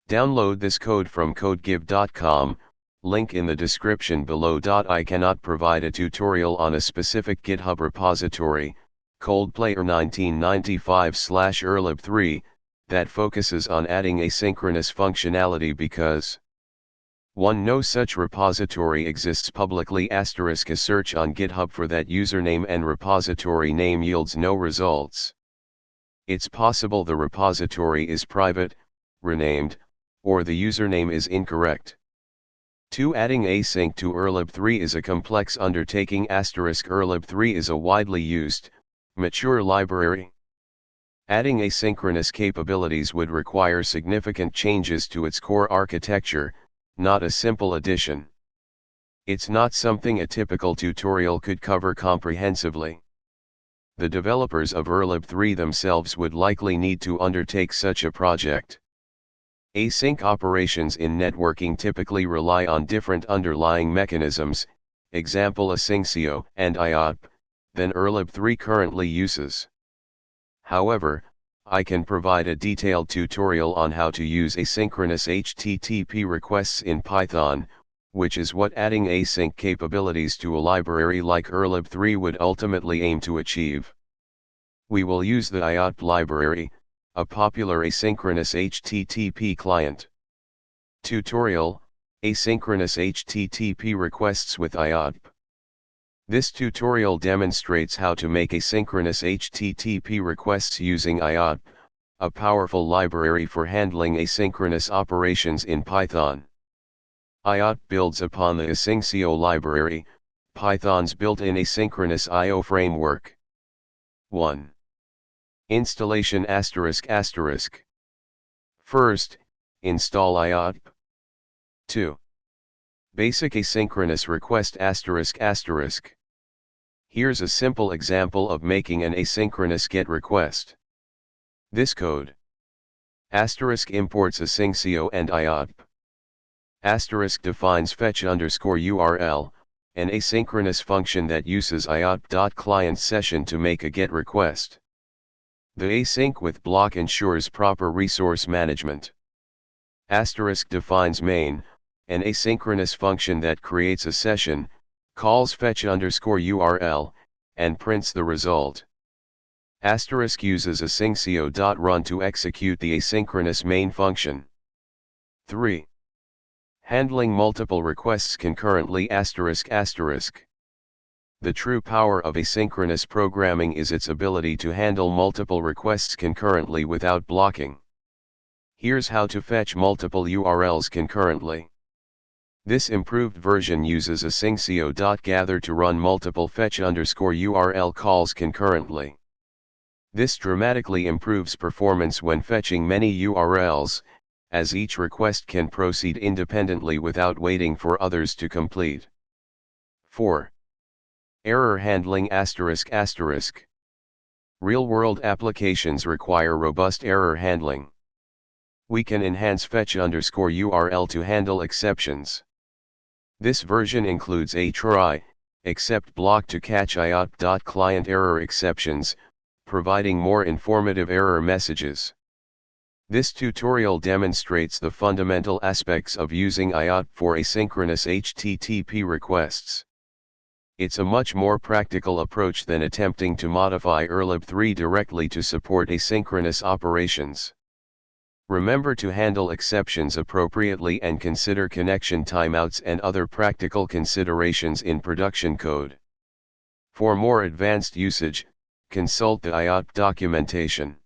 Download this code from codegib.com, link in the description below. I cannot provide a tutorial on a specific GitHub repository, coldplayer1995/urllib3, that focuses on adding asynchronous functionality because 1. No such repository exists publicly. *A search on GitHub for that username and repository name yields no results. It's possible the repository is private, renamed, or the username is incorrect. 2. Adding async to urllib3 is a complex undertaking. *. urllib3 is a widely used, mature library. Adding asynchronous capabilities would require significant changes to its core architecture, not a simple addition. It's not something a typical tutorial could cover comprehensively. The developers of urllib3 themselves would likely need to undertake such a project. Async operations in networking typically rely on different underlying mechanisms, example asyncio and aiohttp, than urllib3 currently uses. However, I can provide a detailed tutorial on how to use asynchronous HTTP requests in Python, which is what adding async capabilities to a library like urllib3 would ultimately aim to achieve. We will use the aiohttp library, a popular asynchronous HTTP client. Tutorial: Asynchronous HTTP requests with aiohttp. This tutorial demonstrates how to make asynchronous HTTP requests using aiohttp, a powerful library for handling asynchronous operations in Python. aiohttp builds upon the asyncio library, Python's built-in asynchronous I/O framework. 1. Installation ****. First, install aiohttp. 2. Basic asynchronous request ****. Here's a simple example of making an asynchronous GET request. This code imports asyncio and aiohttp. Defines fetch_URL, an asynchronous function that uses aiohttp.client session to make a GET request. The async with block ensures proper resource management. Defines main, an asynchronous function that creates a session, calls fetch_URL, and prints the result. Uses asyncio.run to execute the asynchronous main function. 3. Handling multiple requests concurrently ****. The true power of asynchronous programming is its ability to handle multiple requests concurrently without blocking. Here's how to fetch multiple URLs concurrently. This improved version uses asyncio.gather to run multiple fetch_URL calls concurrently. This dramatically improves performance when fetching many URLs, as each request can proceed independently without waiting for others to complete. 4. Error handling ***. Real-world applications require robust error handling. We can enhance fetch_URL to handle exceptions. This version includes a try, except block to catch aiohttp.client error exceptions, providing more informative error messages. This tutorial demonstrates the fundamental aspects of using aiohttp for asynchronous HTTP requests. It's a much more practical approach than attempting to modify urllib3 directly to support asynchronous operations. Remember to handle exceptions appropriately and consider connection timeouts and other practical considerations in production code. For more advanced usage, consult the aiohttp documentation.